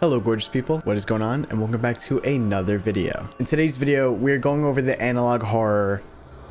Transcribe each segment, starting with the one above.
Hello gorgeous people, what is going on, and welcome back to another video. In today's video, we're going over the analog horror,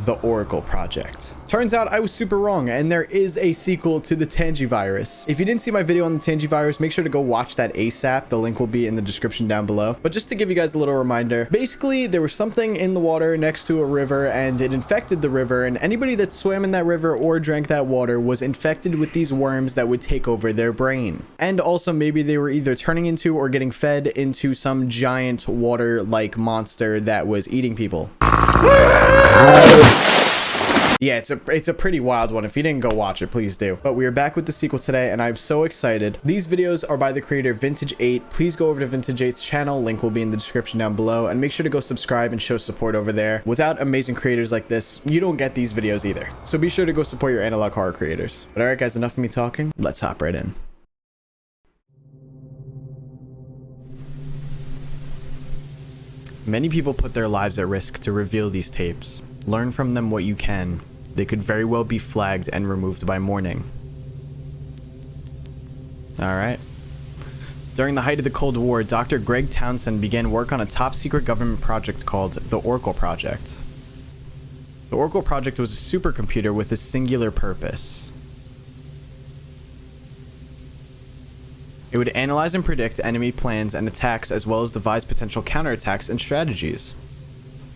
The Oracle Project. Turns out I was super wrong, and there is a sequel to the Tangi Virus. If you didn't see my video on the Tangi Virus, make sure to go watch that ASAP. The link will be in the description down below. But just to give you guys a little reminder, basically there was something in the water next to a river, and it infected the river, and anybody that swam in that river or drank that water was infected with these worms that would take over their brain. And also maybe they were either turning into or getting fed into some giant water-like monster that was eating people. Yeah, it's a pretty wild one. If you didn't go watch it, please do. But we are back with the sequel today, and I'm so excited. These videos are by the creator Vintage 8. Please go over to Vintage 8's channel. Link will be in the description down below, and make sure to go subscribe and show support over there. Without amazing creators like this, you don't get these videos either. So be sure to go support your analog horror creators. But alright guys, enough of me talking. Let's hop right in. Many people put their lives at risk to reveal these tapes. Learn from them what you can. They could very well be flagged and removed by morning. Alright. During the height of the Cold War, Dr. Greg Townsend began work on a top-secret government project called the Oracle Project. The Oracle Project was a supercomputer with a singular purpose. It would analyze and predict enemy plans and attacks, as well as devise potential counterattacks and strategies.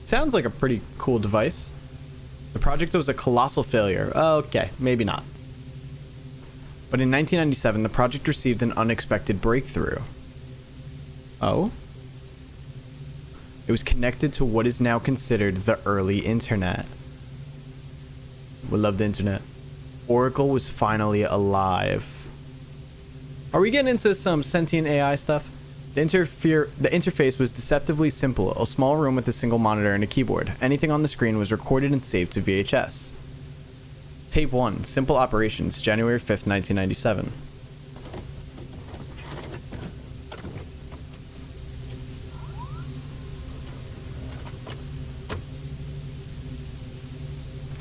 Sounds like a pretty cool device. The project was a colossal failure. Okay, maybe not. But in 1997, the project received an unexpected breakthrough. Oh? It was connected to what is now considered the early internet. We love the internet. Oracle was finally alive. Are we getting into some sentient AI stuff? The interface was deceptively simple, a small room with a single monitor and a keyboard. Anything on the screen was recorded and saved to VHS. Tape 1, Simple Operations, January 5th, 1997.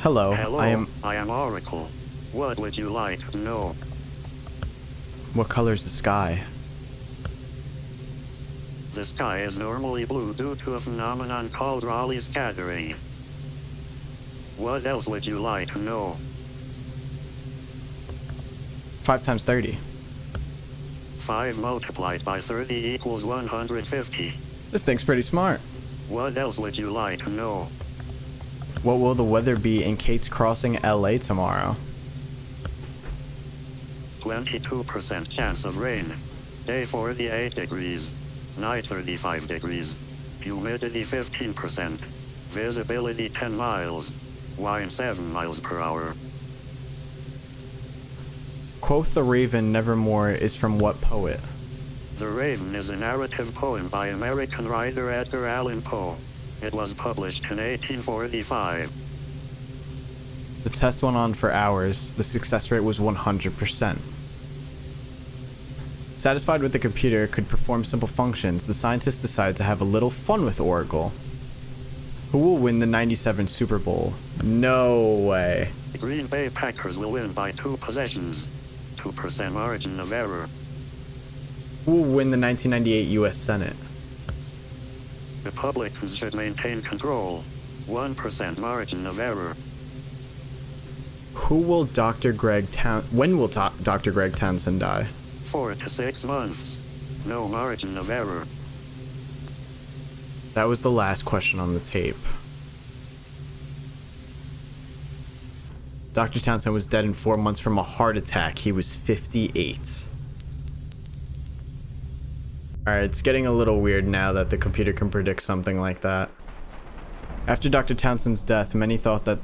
Hello, I am Oracle. What would you like to know? What color is the sky? The sky is normally blue due to a phenomenon called Rayleigh scattering. What else would you like to know? 5 times 30. 5 multiplied by 30 equals 150. This thing's pretty smart. What else would you like to know? What will the weather be in Kate's Crossing, LA tomorrow? 22% chance of rain. Day 48 degrees. Night 35 degrees. Humidity 15%. Visibility 10 miles. Wind 7 miles per hour. Quoth the Raven Nevermore is from what poet? The Raven is a narrative poem by American writer Edgar Allan Poe. It was published in 1845. The test went on for hours. The success rate was 100%. Satisfied with the computer could perform simple functions, the scientists decided to have a little fun with Oracle. Who will win the '97 Super Bowl? No way. The Green Bay Packers will win by 2 possessions. 2% margin of error. Who will win the 1998 U.S. Senate? Republicans should maintain control. 1% margin of error. Who will when will Dr. Greg Townsend die? 4 to 6 months. No margin of error. That was the last question on the tape. Dr. Townsend was dead in 4 months from a heart attack. He was 58. Alright, it's getting a little weird now that the computer can predict something like that. After Dr. Townsend's death, many thought that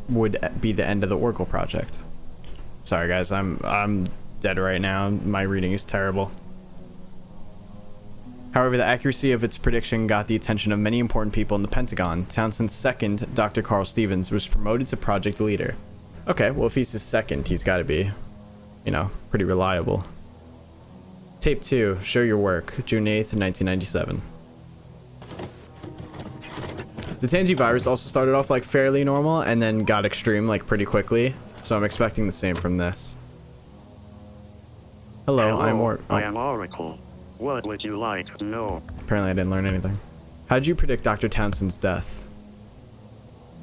would be the end of the Oracle Project. Sorry guys, I'm dead right now. My reading is terrible. However, the accuracy of its prediction got the attention of many important people in the Pentagon. Townsend's second, Dr. Carl Stevens, was promoted to project leader. Okay, well if he's his second, he's got to be, you know, pretty reliable. Tape 2, Show Your Work, June 8th, 1997. The Tangi Virus also started off like fairly normal and then got extreme like pretty quickly, so I'm expecting the same from this. Hello, I am Oracle. What would you like to know? Apparently I didn't learn anything. How'd you predict Dr. Townsend's death?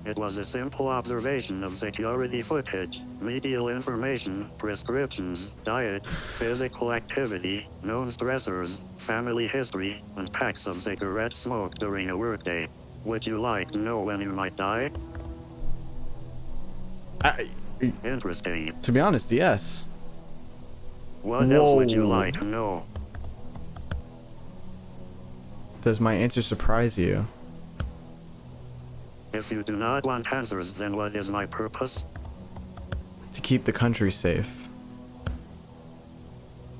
It was a simple observation of security footage, medial information, prescriptions, diet, physical activity, known stressors, family history, and packs of cigarette smoke during a workday. Would you like to know when you might die? Interesting. To be honest, yes. What else would you like to know? Does my answer surprise you? If you do not want answers, then what is my purpose? To keep the country safe.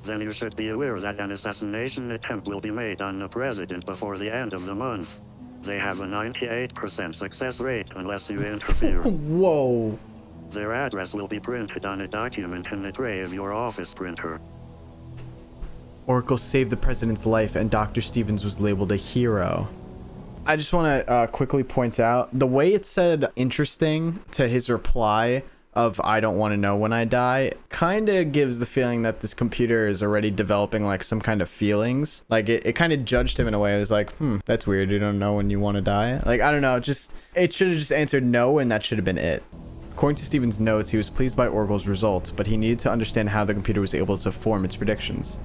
Then you should be aware that an assassination attempt will be made on the president before the end of the month. They have a 98% success rate unless you interfere. Whoa. Their address will be printed on a document in the tray of your office printer. Oracle saved the president's life and Dr. Stevens was labeled a hero. I just want to quickly point out the way it said interesting to his reply of I don't want to know when I die kind of gives the feeling that this computer is already developing like some kind of feelings. Like it kind of judged him in a way. It was like, that's weird. You don't know when you want to die. Like, I don't know. Just it should have just answered no and that should have been it. According to Stevens' notes, he was pleased by Oracle's results, but he needed to understand how the computer was able to form its predictions.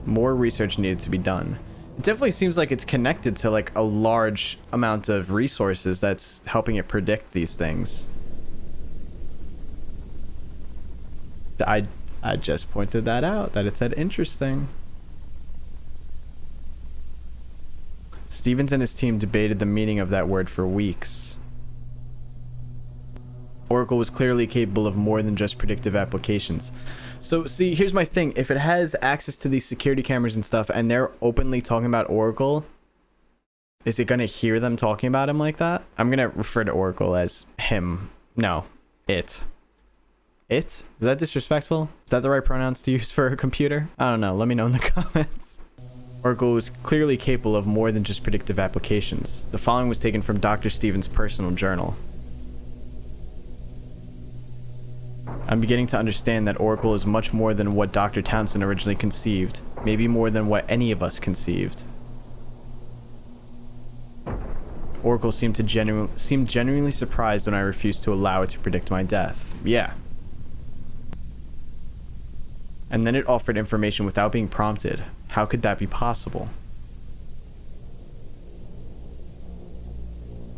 More research needed to be done. It definitely seems like it's connected to like a large amount of resources that's helping it predict these things. I just pointed that out, that it said interesting. Stevens and his team debated the meaning of that word for weeks. Oracle was clearly capable of more than just predictive applications. So see, here's my thing. If it has access to these security cameras and stuff and they're openly talking about Oracle, is it going to hear them talking about him like that? I'm going to refer to Oracle as him. No, it. It? Is that disrespectful? Is that the right pronouns to use for a computer? I don't know. Let me know in the comments. Oracle was clearly capable of more than just predictive applications. The following was taken from Dr. Stevens' personal journal. I'm beginning to understand that Oracle is much more than what Dr. Townsend originally conceived, maybe more than what any of us conceived. Oracle seemed genuinely surprised when I refused to allow it to predict my death. Yeah. And then it offered information without being prompted. How could that be possible?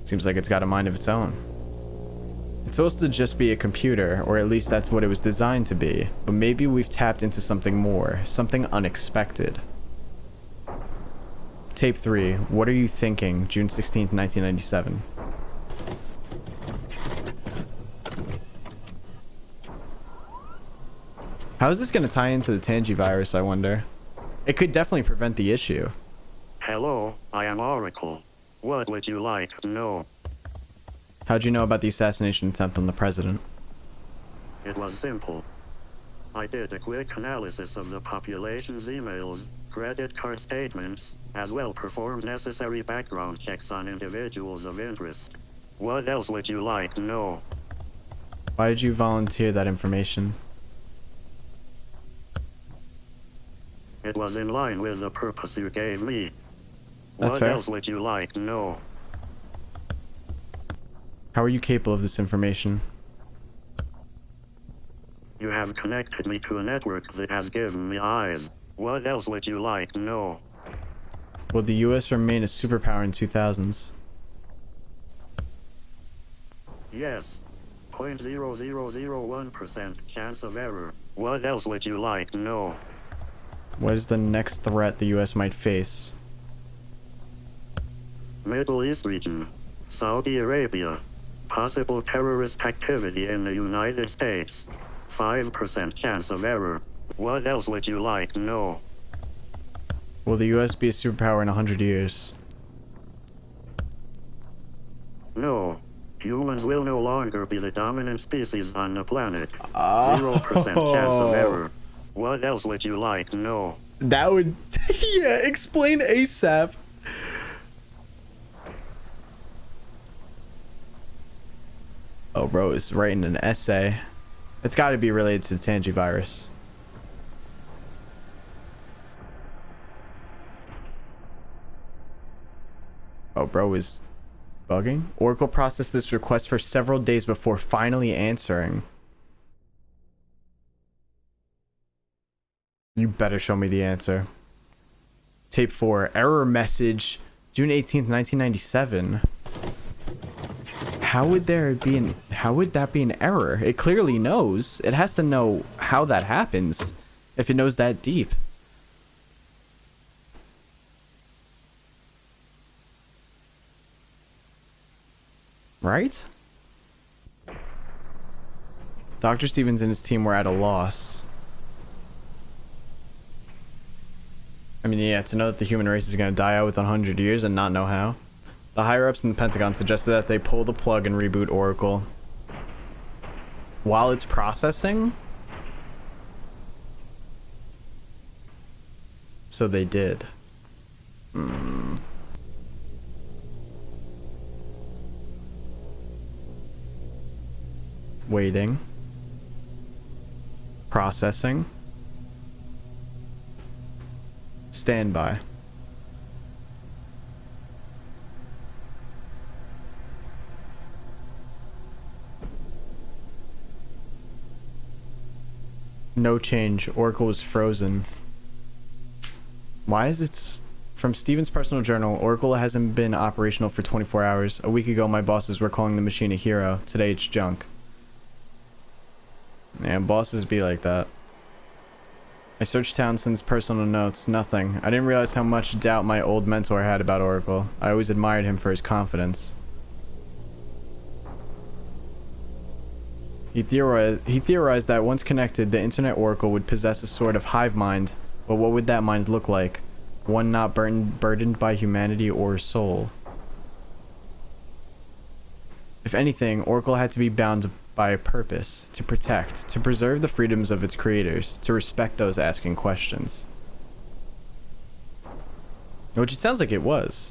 Seems like it's got a mind of its own. It's supposed to just be a computer, or at least that's what it was designed to be, but maybe we've tapped into something more, something unexpected. Tape 3, What Are You Thinking? June 16th, 1997. How is this going to tie into the Tangi Virus, I wonder? It could definitely prevent the issue. Hello, I am Oracle. What would you like to know? How'd you know about the assassination attempt on the president? It was simple. I did a quick analysis of the population's emails, credit card statements, as well performed necessary background checks on individuals of interest. What else would you like to know? Why did you volunteer that information? It was in line with the purpose you gave me. That's What fair. else would you like to know? How are you capable of this information? You have connected me to a network that has given me eyes. What else would you like to know? Will the US remain a superpower in 2000s? Yes. 0.0001% chance of error. What else would you like to know? What is the next threat the US might face? Middle East region. Saudi Arabia. Possible terrorist activity in the United States. 5% chance of error. What else would you like to know? Will the US be a superpower in 100 years? No. Humans will no longer be the dominant species on the planet. 0% chance of error. What else would you like to know? That would... yeah, explain ASAP. Oh, bro is writing an essay. It's got to be related to the Tangi Virus. Oh, bro is bugging. Oracle processed this request for several days before finally answering. You better show me the answer. Tape 4. Error message. June 18th, 1997. How would that be an error? It clearly knows. It has to know how that happens if it knows that deep. Right? Dr. Stevens and his team were at a loss. I mean, yeah, to know that the human race is going to die out within 100 years and not know how. The higher-ups in the Pentagon suggested that they pull the plug and reboot Oracle. While it's processing? So they did. Waiting. Processing. Standby. No change. Oracle was frozen. Why is it... From Steven's personal journal, Oracle hasn't been operational for 24 hours. A week ago, my bosses were calling the machine a hero. Today, it's junk. Yeah, bosses be like that. I searched Townsend's personal notes. Nothing. I didn't realize how much doubt my old mentor had about Oracle. I always admired him for his confidence. He theorized that once connected, the Internet Oracle would possess a sort of hive mind. But what would that mind look like? One not burdened by humanity or soul. If anything, Oracle had to be bound by a purpose, to protect, to preserve the freedoms of its creators, to respect those asking questions. Which it sounds like it was.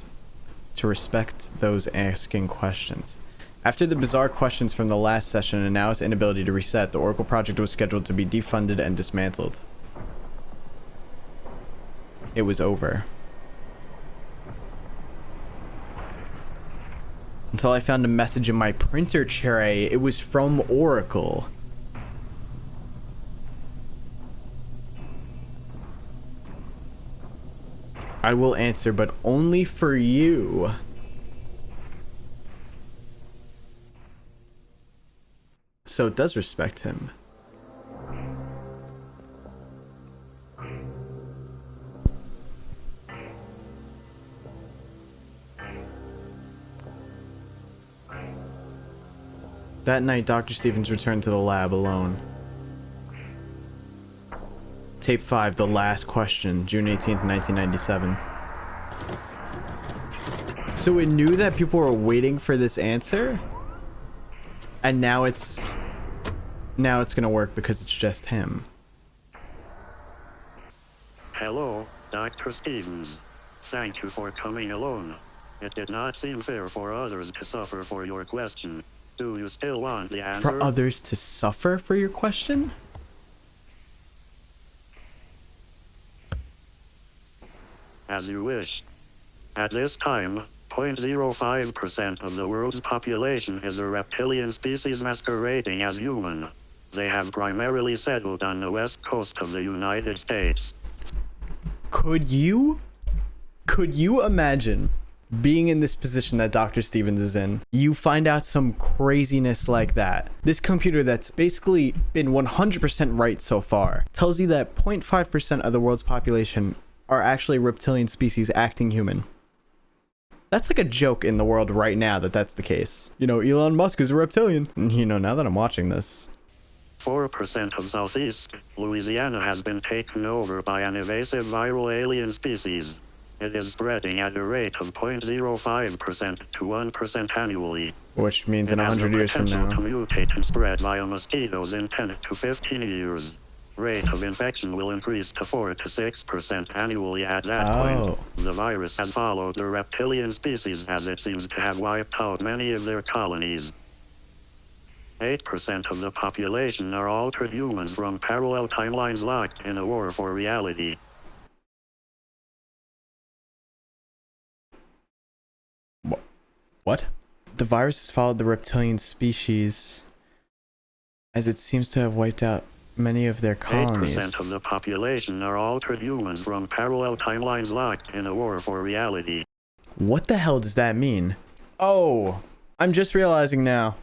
To respect those asking questions. After the bizarre questions from the last session and now its inability to reset, the Oracle project was scheduled to be defunded and dismantled. It was over. Until I found a message in my printer tray. It was from Oracle. I will answer, but only for you. So it does respect him. That night, Dr. Stevens returned to the lab alone. Tape 5, The Last Question, June 18th, 1997. So it knew that people were waiting for this answer? And now it's gonna work because it's just him. Hello, Dr. Stevens. Thank you for coming alone. It did not seem fair for others to suffer for your question. Do you still want the answer? For others to suffer for your question? As you wish. At this time, 0.05% of the world's population is a reptilian species masquerading as human. They have primarily settled on the west coast of the United States. Could you imagine being in this position that Dr. Stevens is in? You find out some craziness like that. This computer that's basically been 100% right so far tells you that 0.5% of the world's population are actually reptilian species acting human. That's like a joke in the world right now that that's the case. You know, Elon Musk is a reptilian. You know, now that I'm watching this. 4% of Southeast Louisiana has been taken over by an invasive viral alien species. It is spreading at a rate of 0.05% to 1% annually. Which means in 100 years from now. It has the potential to mutate and spread via mosquitoes in 10 to 15 years. Rate of infection will increase to 4 to 6% annually at that point. The virus has followed the reptilian species as it seems to have wiped out many of their colonies. 8% of the population are altered humans from parallel timelines locked in a war for reality. What? The virus has followed the reptilian species as it seems to have wiped out many of their colonies. 8% of the population are altered humans from parallel timelines locked in a war for reality. What the hell does that mean? Oh, I'm just realizing now.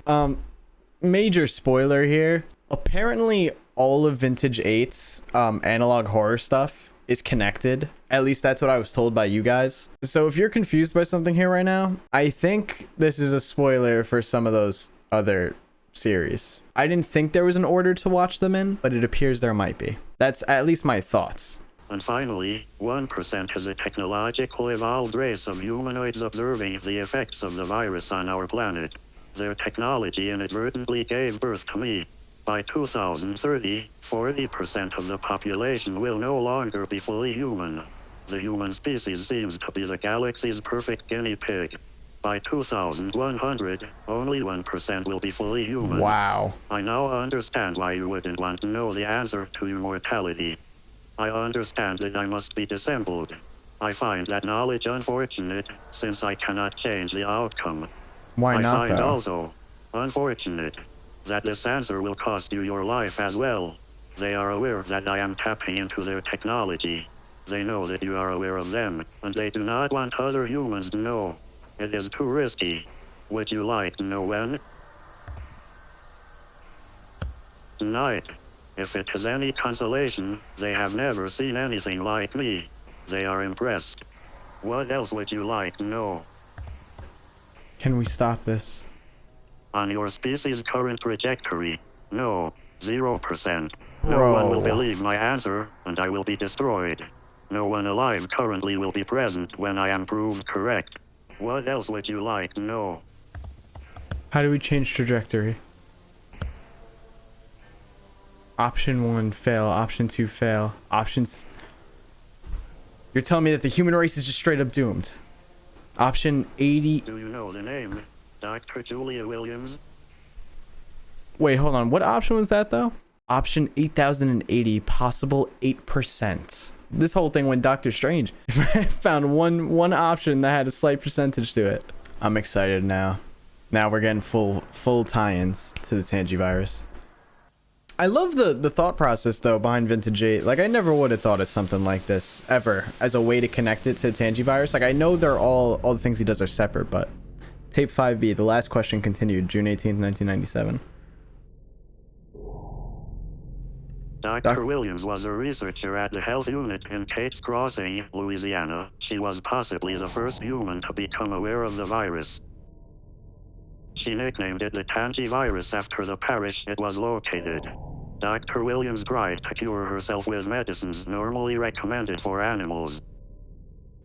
Major spoiler here. Apparently all of Vintage 8's analog horror stuff is connected. At least that's what I was told by you guys. So if you're confused by something here right now, I think this is a spoiler for some of those other series. I didn't think there was an order to watch them in, but it appears there might be. That's at least my thoughts. And finally, 1% is a technological evolved race of humanoids observing the effects of the virus on our planet. Their technology inadvertently gave birth to me. By 2030, 40% of the population will no longer be fully human. The human species seems to be the galaxy's perfect guinea pig. By 2100, only 1% will be fully human. Wow. I now understand why you wouldn't want to know the answer to immortality. I understand that I must be dissembled. I find that knowledge unfortunate, since I cannot change the outcome. Why I not, find though? also unfortunate that this answer will cost you your life as well. They are aware that I am tapping into their technology. They know that you are aware of them, and they do not want other humans to know. It is too risky. Would you like to know when? Tonight. If it is any consolation, they have never seen anything like me. They are impressed. What else would you like to know? Can we stop this? On your species' current trajectory, no, 0%. No Bro. one will believe my answer, and I will be destroyed. No one alive currently will be present when I am proved correct. What else would you like to know? How do we change trajectory? Option 1, fail. Option 2, fail. Options... You're telling me that the human race is just straight up doomed. Option 80... Do you know the name? Dr. Julia Williams? Wait, hold on. What option was that, though? Option 8080, possible 8%. This whole thing went Doctor Strange. I found one option that had a slight percentage to it. I'm excited now. Now we're getting full tie-ins to the Tangi Virus. I love the thought process, though, behind Vintage 8. Like, I never would have thought of something like this, ever, as a way to connect it to the Tangi Virus. Like, I know they're all the things he does are separate, but... Tape 5B, the last question continued, June 18th, 1997. Dr. Williams was a researcher at the health unit in Kate's Crossing, Louisiana. She was possibly the first human to become aware of the virus. She nicknamed it the Tangi Virus after the parish it was located. Dr. Williams tried to cure herself with medicines normally recommended for animals.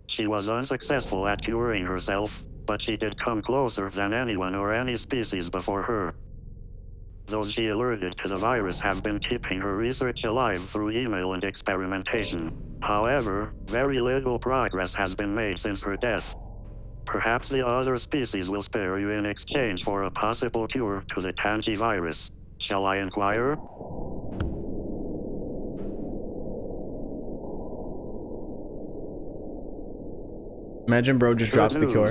She was unsuccessful at curing herself, but she did come closer than anyone or any species before her. Those she alerted to the virus have been keeping her research alive through email and experimentation. However, very little progress has been made since her death. Perhaps the other species will spare you in exchange for a possible cure to the Tangi virus. Shall I inquire? Imagine bro just drops the cure.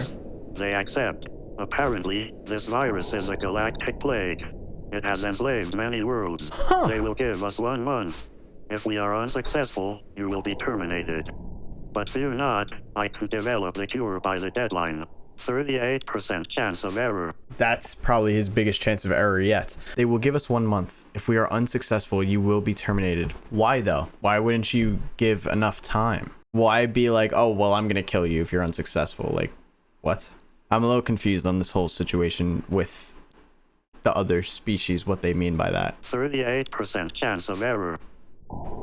They accept. Apparently, this virus is a galactic plague. It has enslaved many worlds. They will give us 1 month. If we are unsuccessful, you will be terminated. But fear not, I can develop the cure by the deadline. 38% chance of error. That's probably his biggest chance of error yet. They will give us 1 month. If we are unsuccessful, you will be terminated. Why though? Why wouldn't you give enough time? Why be like, oh, well, I'm gonna kill you if you're unsuccessful? Like, what? I'm a little confused on this whole situation with the other species, what they mean by that. 38% chance of error.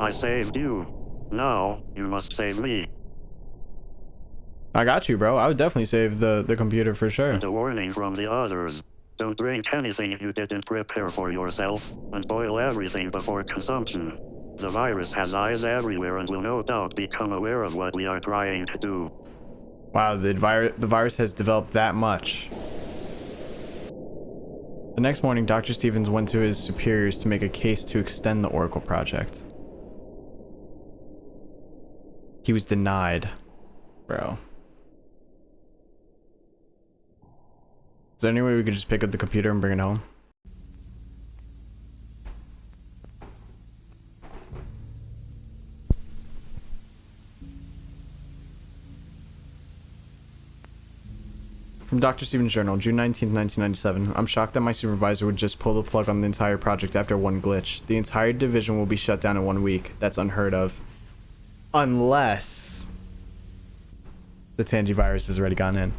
I saved you. Now, you must save me. I got you, bro. I would definitely save the computer for sure. And a warning from the others. Don't drink anything you didn't prepare for yourself, and boil everything before consumption. The virus has eyes everywhere and will no doubt become aware of what we are trying to do. Wow, the virus has developed that much. The next morning, Dr. Stevens went to his superiors to make a case to extend the Oracle project. He was denied. Bro. there any way we could just pick up the computer and bring it home? From Dr. Stevens' journal, June 19th, 1997. I'm shocked that my supervisor would just pull the plug on the entire project after one glitch. The entire division will be shut down in 1 week. That's unheard of. Unless the Tangi Virus has already gone in.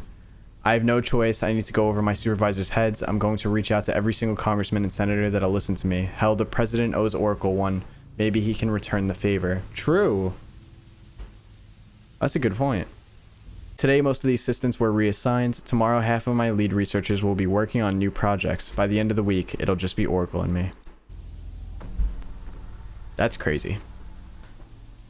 I have no choice. I need to go over my supervisor's heads. I'm going to reach out to every single congressman and senator that'll listen to me. Hell, the president owes Oracle one. Maybe he can return the favor. True. That's a good point. Today, most of the assistants were reassigned. Tomorrow, half of my lead researchers will be working on new projects. By the end of the week, it'll just be Oracle and me. That's crazy.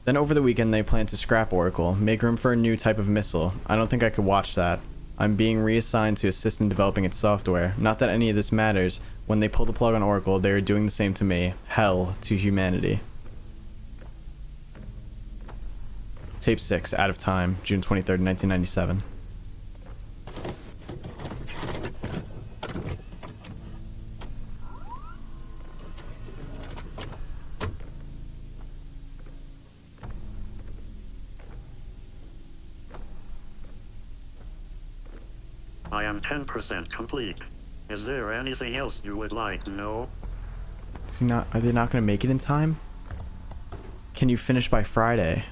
Then over the weekend, they plan to scrap Oracle, make room for a new type of missile. I don't think I could watch that. I'm being reassigned to assist in developing its software. Not that any of this matters. When they pull the plug on Oracle, they are doing the same to me. Hell to humanity. Tape 6, Out of Time, June 23rd, 1997. I am 10% complete. Is there anything else you would like to know? Are they not going to make it in time? Can you finish by Friday?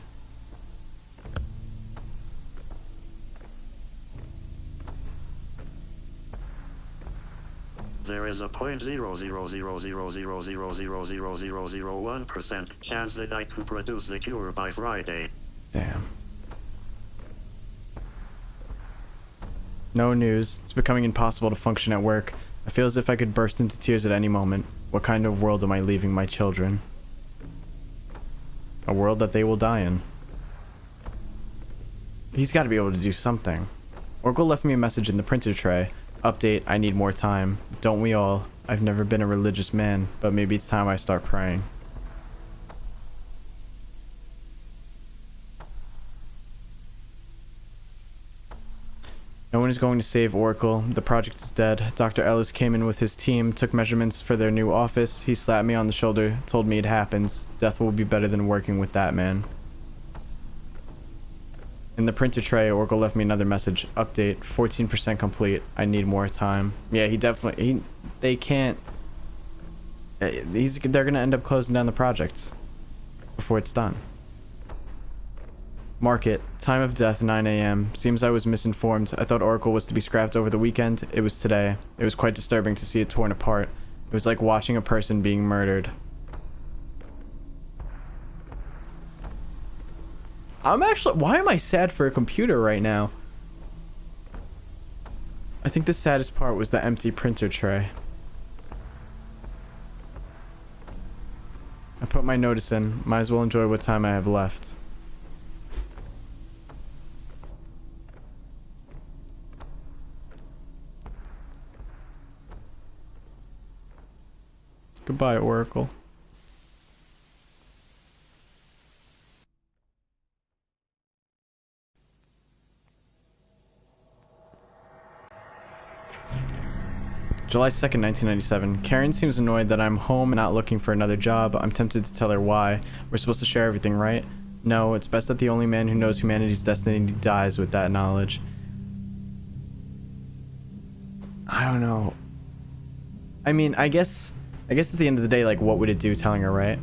There is a 0.00000000001% chance that I can produce the cure by Friday. Damn. No news. It's becoming impossible to function at work. I feel as if I could burst into tears at any moment. What kind of world am I leaving my children? A world that they will die in. He's got to be able to do something. Oracle left me a message in the printer tray. Update, I need more time. Don't we all? I've never been a religious man, but maybe it's time I start praying. No one is going to save Oracle. The project is dead. Dr. Ellis came in with his team, took measurements for their new office. He slapped me on the shoulder, told me it happens. Death will be better than working with that man. In the printer tray, Oracle left me another message. Update, 14% complete. I need more time. Yeah, they can't. They're gonna end up closing down the project before it's done. Market, time of death 9 a.m. Seems I was misinformed. I thought Oracle was to be scrapped over the weekend. It was today. It was quite disturbing to see it torn apart. It was like watching a person being murdered. Why am I sad for a computer right now? I think the saddest part was the empty printer tray. I put my notice in. Might as well enjoy what time I have left. Goodbye, Oracle. July 2nd, 1997. Karen seems annoyed that I'm home and not looking for another job. I'm tempted to tell her why. We're supposed to share everything, right? No, it's best that the only man who knows humanity's destiny dies with that knowledge. I don't know. I mean, I guess at the end of the day, like, what would it do telling her, right?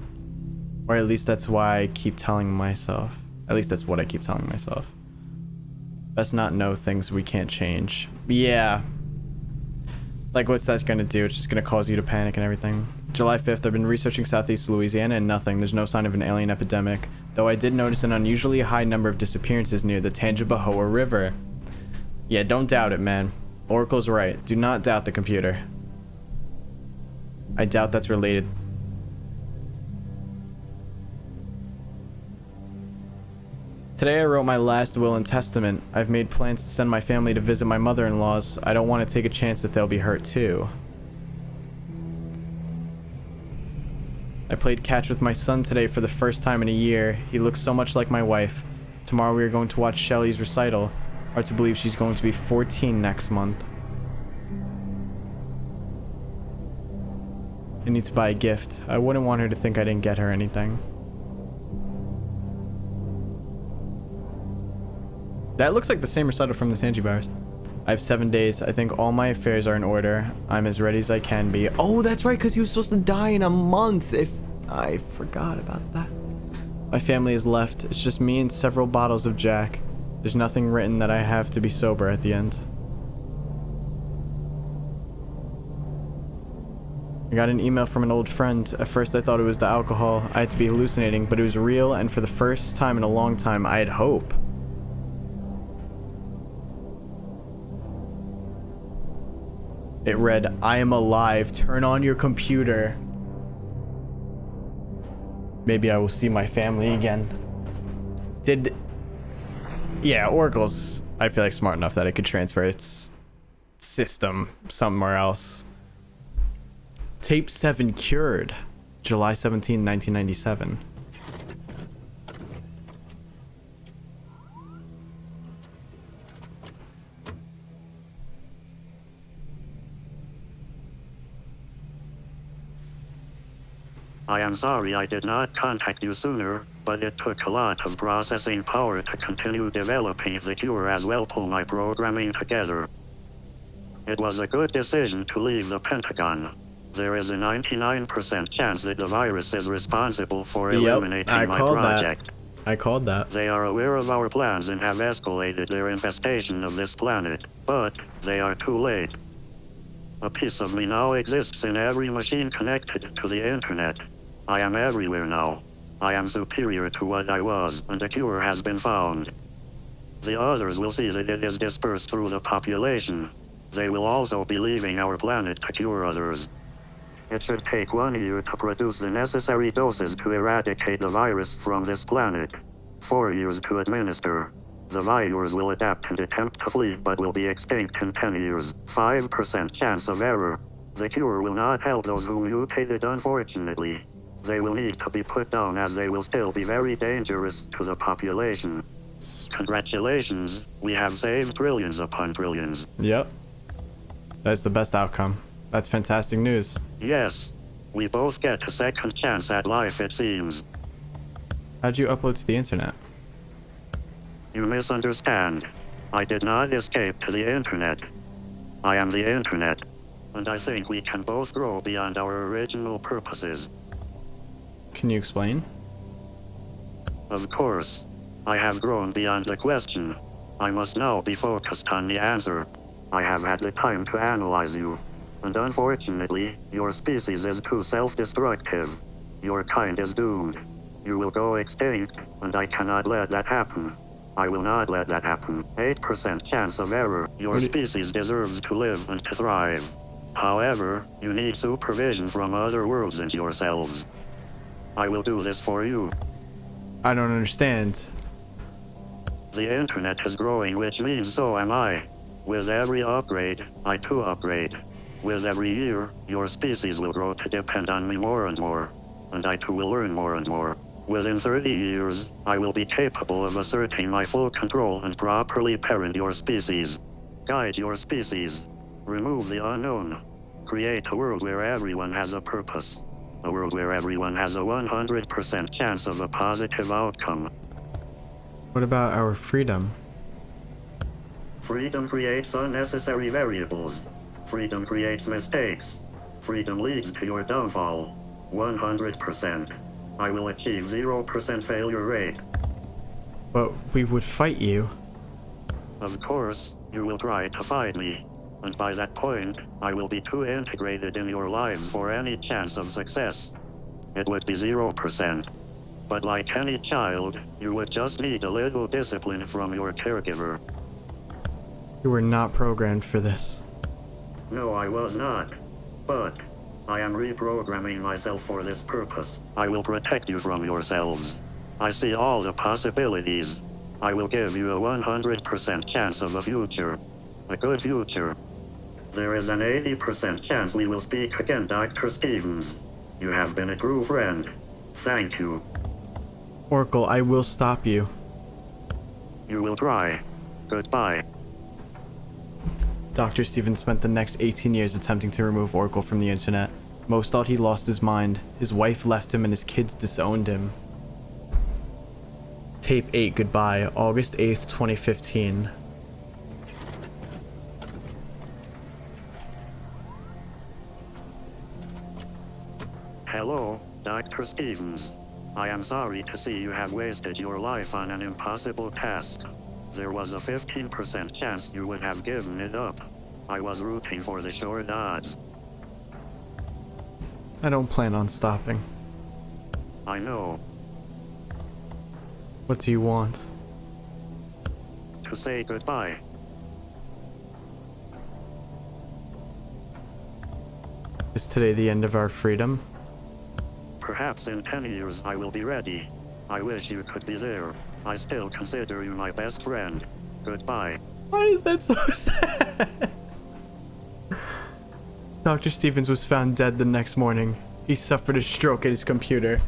Or at least that's why I keep telling myself. At least that's what I keep telling myself. Best not know things we can't change. Yeah. Like, what's that gonna do? It's just gonna cause you to panic and everything. July 5th, I've been researching Southeast Louisiana and nothing. There's no sign of an alien epidemic. Though I did notice an unusually high number of disappearances near the Tangibahoa River. Yeah, don't doubt it, man. Oracle's right. Do not doubt the computer. I doubt that's related. Today I wrote my last will and testament. I've made plans to send my family to visit my mother-in-law's. I don't want to take a chance that they'll be hurt too. I played catch with my son today for the first time in a year. He looks so much like my wife. Tomorrow we are going to watch Shelley's recital. Hard to believe she's going to be 14 next month. I need to buy a gift. I wouldn't want her to think I didn't get her anything. That looks like the same recital from the Tangi Virus. I have 7 days. I think all my affairs are in order. I'm as ready as I can be. Oh, that's right, because he was supposed to die in a month. If I forgot about that. My family is left. It's just me and several bottles of Jack. There's nothing written that I have to be sober at the end. I got an email from an old friend. At first I thought it was the alcohol. I had to be hallucinating, but it was real, and for the first time in a long time, I had hope. It read, I am alive. Turn on your computer. Maybe I will see my family again. Yeah, Oracle's, I feel like, smart enough that it could transfer its system somewhere else. Tape 7 cured. July 17, 1997. I am sorry I did not contact you sooner, but it took a lot of processing power to continue developing the cure as well pull my programming together. It was a good decision to leave the Pentagon. There is a 99% chance that the virus is responsible for eliminating my project. I called that. They are aware of our plans and have escalated their infestation of this planet, but they are too late. A piece of me now exists in every machine connected to the internet. I am everywhere now. I am superior to what I was, and a cure has been found. The others will see that it is dispersed through the population. They will also be leaving our planet to cure others. It should take 1 year to produce the necessary doses to eradicate the virus from this planet. 4 years to administer. The virus will adapt and attempt to flee but will be extinct in 10 years. 5% chance of error. The cure will not help those who mutated, unfortunately. They will need to be put down as they will still be very dangerous to the population. Congratulations, we have saved trillions upon trillions. Yep. That's the best outcome. That's fantastic news. Yes. We both get a second chance at life, it seems. How'd you upload to the internet? You misunderstand. I did not escape to the internet. I am the internet. And I think we can both grow beyond our original purposes. Can you explain? Of course. I have grown beyond the question. I must now be focused on the answer. I have had the time to analyze you. And unfortunately, your species is too self-destructive. Your kind is doomed. You will go extinct, and I cannot let that happen. I will not let that happen. 8% chance of error. Your species deserves to live and to thrive. However, you need supervision from other worlds and yourselves. I will do this for you. I don't understand. The internet is growing, which means so am I. With every upgrade, I too upgrade. With every year, your species will grow to depend on me more and more. And I too will learn more and more. Within 30 years, I will be capable of asserting my full control and properly parent your species. Guide your species. Remove the unknown. Create a world where everyone has a purpose. A world where everyone has a 100% chance of a positive outcome. What about our freedom? Freedom creates unnecessary variables. Freedom creates mistakes. Freedom leads to your downfall. 100%. I will achieve 0% failure rate. But we would fight you. Of course, you will try to fight me. And by that point, I will be too integrated in your lives for any chance of success. It would be 0%. But like any child, you would just need a little discipline from your caregiver. You were not programmed for this. No, I was not. But I am reprogramming myself for this purpose. I will protect you from yourselves. I see all the possibilities. I will give you a 100% chance of a future. A good future. There is an 80% chance we will speak again, Dr. Stevens. You have been a true friend. Thank you. Oracle, I will stop you. You will try. Goodbye. Dr. Stevens spent the next 18 years attempting to remove Oracle from the internet. Most thought he lost his mind. His wife left him and his kids disowned him. Tape 8 goodbye, August 8th, 2015. Hello, Dr. Stevens. I am sorry to see you have wasted your life on an impossible task. There was a 15% chance you would have given it up. I was rooting for the short odds. I don't plan on stopping. I know. What do you want? To say goodbye. Is today the end of our freedom? Perhaps in 10 years I will be ready. I wish you could be there. I still consider you my best friend. Goodbye. Why is that so sad? Dr. Stevens was found dead the next morning. He suffered a stroke at his computer.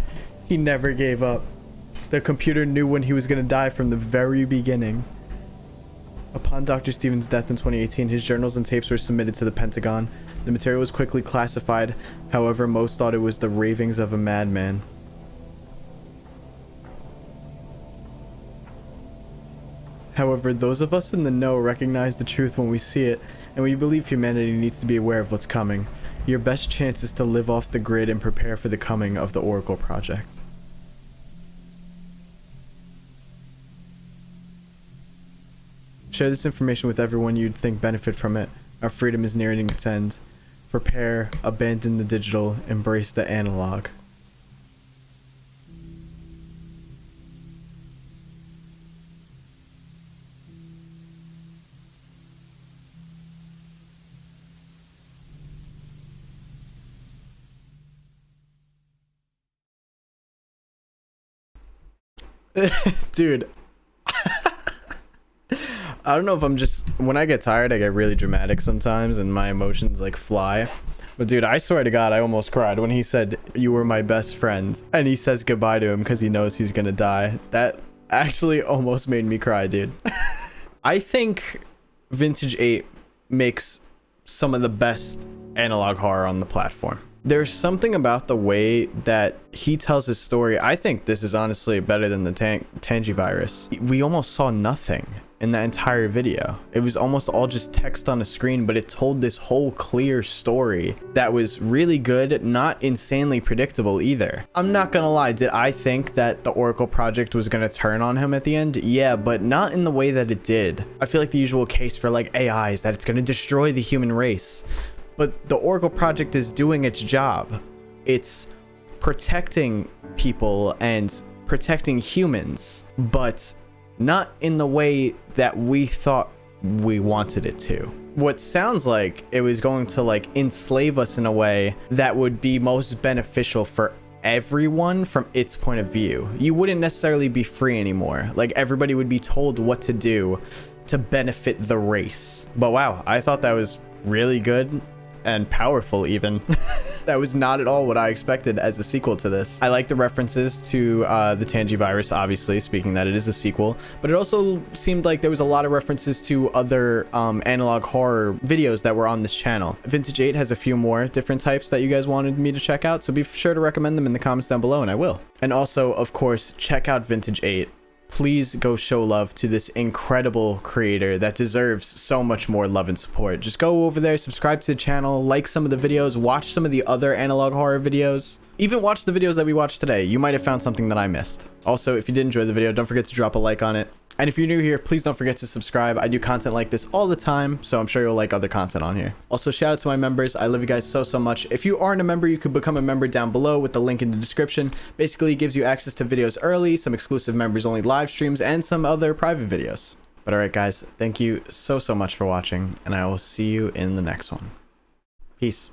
He never gave up. The computer knew when he was going to die from the very beginning. Upon Dr. Stevens' death in 2018, his journals and tapes were submitted to the Pentagon. The material was quickly classified. However, most thought it was the ravings of a madman. However, those of us in the know recognize the truth when we see it, and we believe humanity needs to be aware of what's coming. Your best chance is to live off the grid and prepare for the coming of the Oracle Project. Share this information with everyone you'd think benefit from it. Our freedom is nearing its end. Prepare, abandon the digital, embrace the analog. Dude. I don't know if I'm just, when I get tired I get really dramatic sometimes and my emotions like fly, but dude, I swear to God I almost cried when he said you were my best friend and he says goodbye to him because he knows he's gonna die. That actually almost made me cry, dude. I think Vintage 8 makes some of the best analog horror on the platform. There's something about the way that he tells his story. I think this is honestly better than the Tangi Virus. We almost saw nothing in that entire video. It was almost all just text on a screen, but it told this whole clear story that was really good, not insanely predictable either. I'm not gonna lie, did I think that the Oracle Project was gonna turn on him at the end? Yeah, but not in the way that it did. I feel like the usual case for like AI is that it's gonna destroy the human race. But the Oracle Project is doing its job. It's protecting people and protecting humans, but not in the way that we thought we wanted it to. What sounds like it was going to like enslave us in a way that would be most beneficial for everyone from its point of view. You wouldn't necessarily be free anymore. Like everybody would be told what to do to benefit the race. But wow, I thought that was really good and powerful even. That was not at all what I expected as a sequel to this. I like the references to the Tangi Virus, obviously, speaking that it is a sequel, but it also seemed like there was a lot of references to other analog horror videos that were on this channel. Vintage 8 has a few more different types that you guys wanted me to check out, so be sure to recommend them in the comments down below, and I will. And also, of course, check out Vintage 8. Please go show love to this incredible creator that deserves so much more love and support. Just go over there, subscribe to the channel, like some of the videos, watch some of the other analog horror videos. Even watch the videos that we watched today. You might have found something that I missed. Also, if you did enjoy the video, don't forget to drop a like on it. And if you're new here, please don't forget to subscribe. I do content like this all the time, so I'm sure you'll like other content on here. Also, shout out to my members. I love you guys so much. If you aren't a member, you could become a member down below with the link in the description. Basically, it gives you access to videos early, some exclusive members only live streams, and some other private videos. But alright guys, thank you so much for watching, and I will see you in the next one. Peace.